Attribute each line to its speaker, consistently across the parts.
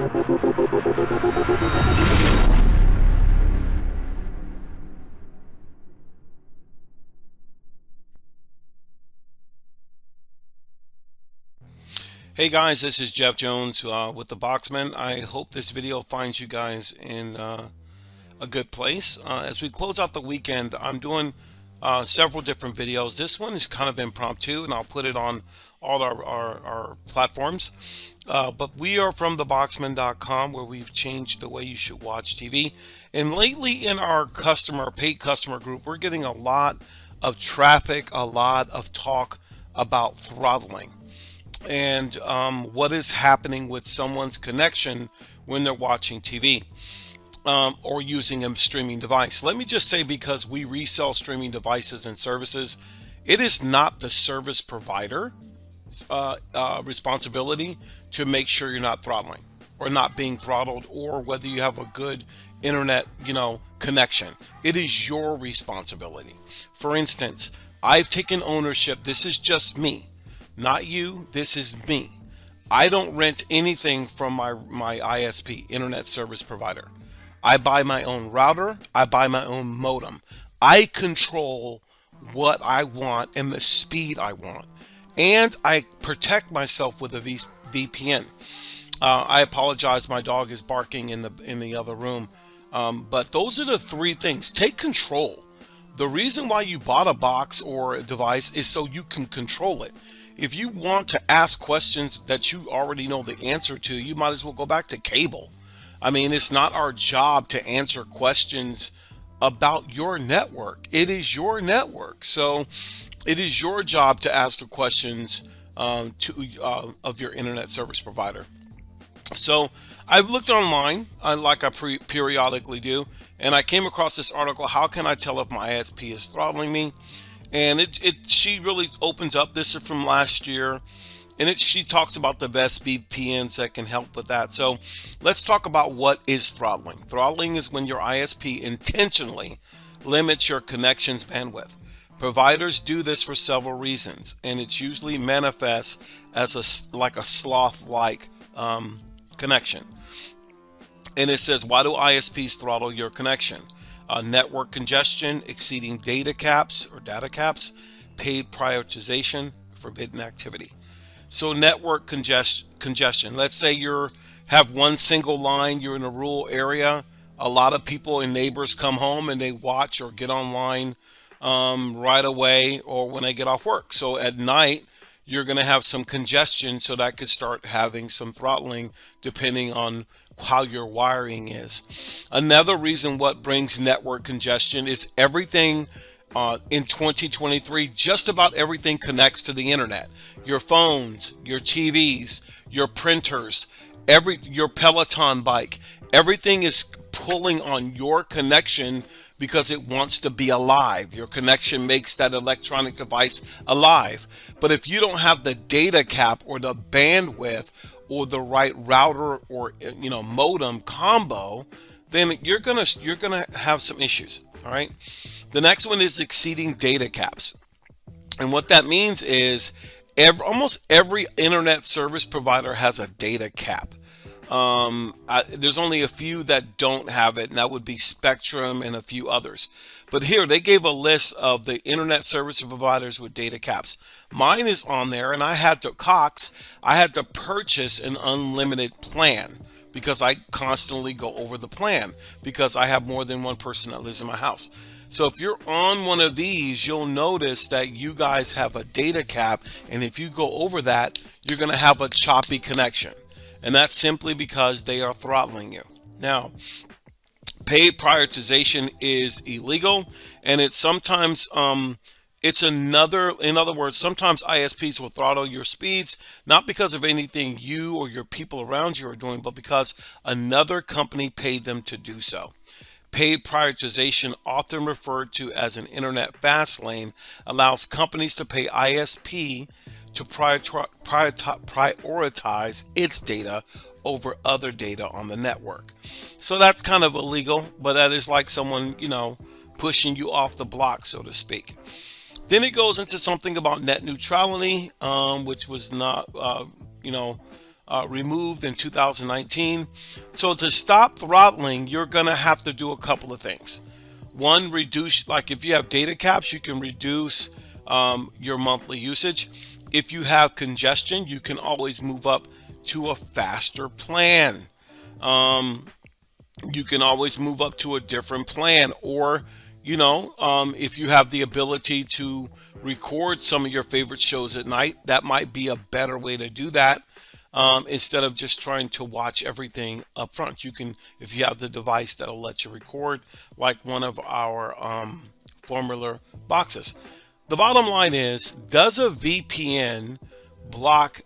Speaker 1: Hey guys, this is Jeff Jones with the Boxman. I hope this video finds you guys in a good place. As we close out the weekend, I'm doing several different videos. This one is kind of impromptu, and I'll put it on all our platforms. But we are from theboxman.com, where we've changed the way you should watch TV. And lately in our paid customer group, we're getting a lot of traffic, a lot of talk about throttling and what is happening with someone's connection when they're watching TV or using a streaming device. Let me just say, because we resell streaming devices and services, it is not the service provider responsibility to make sure you're not throttling or not being throttled, or whether you have a good internet connection. It is your responsibility. For instance, I've taken ownership. This is just me, not you. This is me. I don't rent anything from my ISP, internet service provider. I buy my own router. I buy my own modem. I control what I want and the speed I want. And I protect myself with a VPN. I apologize. My dog is barking in the other room. But those are the three things. Take control. The reason why you bought a box or a device is so you can control it. If you want to ask questions that you already know the answer to, you might as well go back to cable. I mean, it's not our job to answer questions about your network. It is your network. So it is your job to ask the questions of your internet service provider. So I've looked online, like I periodically do, and I came across this article, How Can I Tell If My ISP is Throttling Me? And she really opens up. This is from last year, and she talks about the best VPNs that can help with that. So let's talk about what is throttling. Throttling is when your ISP intentionally limits your connection's bandwidth. Providers do this for several reasons, and it's usually manifests as a sloth-like connection. And it says, why do ISPs throttle your connection? Network congestion, exceeding data caps, paid prioritization, forbidden activity. So network congestion. Let's say you have one single line, you're in a rural area. A lot of people and neighbors come home and they watch or get online right away or when they get off work. So at night, you're going to have some congestion, so that could start having some throttling depending on how your wiring is. Another reason what brings network congestion is everything in 2023, just about everything connects to the internet. Your phones, your TVs, your printers, your Peloton bike, everything is pulling on your connection because it wants to be alive. Your connection makes that electronic device alive. But if you don't have the data cap or the bandwidth or the right router or modem combo, then you're gonna have some issues. All right. The next one is exceeding data caps, and what that means is almost every internet service provider has a data cap. There's only a few that don't have it, and that would be Spectrum and a few others. But here they gave a list of the internet service providers with data caps. Mine is on there, and I had to purchase an unlimited plan because I constantly go over the plan because I have more than one person that lives in my house. So if you're on one of these, you'll notice that you guys have a data cap, and if you go over that, you're going to have a choppy connection. And that's simply because they are throttling you. Now, paid prioritization is illegal, and it's sometimes in other words, sometimes ISPs will throttle your speeds, not because of anything you or your people around you are doing, but because another company paid them to do so. Paid prioritization, often referred to as an internet fast lane, allows companies to pay ISP to prioritize its data over other data on the network. So that's kind of illegal, but that is like someone, pushing you off the block, so to speak. Then it goes into something about net neutrality, which was not, removed in 2019. So to stop throttling, you're going to have to do a couple of things. One, reduce, like if you have data caps, you can reduce your monthly usage. If you have congestion, you can always move up to a faster plan. You can always move up to a different plan, or if you have the ability to record some of your favorite shows at night, that might be a better way to do that. Instead of just trying to watch everything up front, you can, if you have the device that'll let you record, like one of our formula boxes. The bottom line is, does a VPN block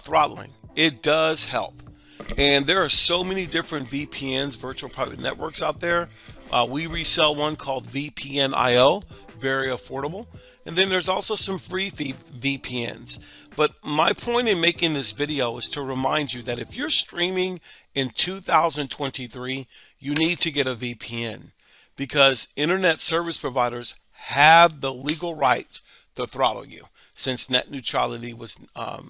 Speaker 1: throttling? It does help. And there are so many different VPNs, virtual private networks, out there. We resell one called VPN.io, very affordable. And then there's also some free VPNs. But my point in making this video is to remind you that if you're streaming in 2023, you need to get a VPN, because internet service providers have the legal right to throttle you since net neutrality was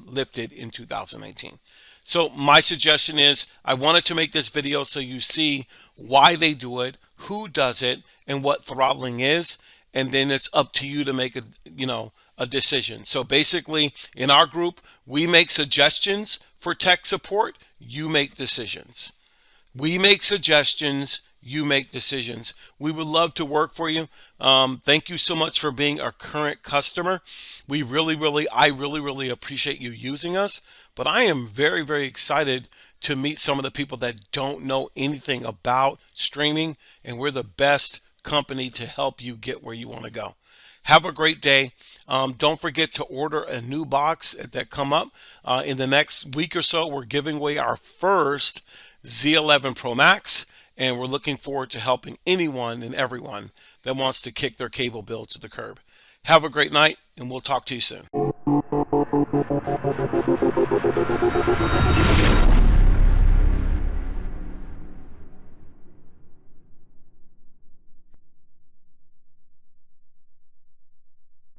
Speaker 1: lifted in 2018. So my suggestion is, I wanted to make this video so you see why they do it, who does it, and what throttling is, and then it's up to you to make a decision. So basically, in our group, we make suggestions for tech support. You make decisions. We make suggestions. You make decisions. We would love to work for you. Thank you so much for being our current customer. I really appreciate you using us. But I am very, very excited to meet some of the people that don't know anything about streaming, and we're the best company to help you get where you want to go. Have a great day. Don't forget to order a new box that come up in the next week or so. We're giving away our first Z11 Pro Max, and we're looking forward to helping anyone and everyone that wants to kick their cable bill to the curb. Have a great night, and we'll talk to you soon.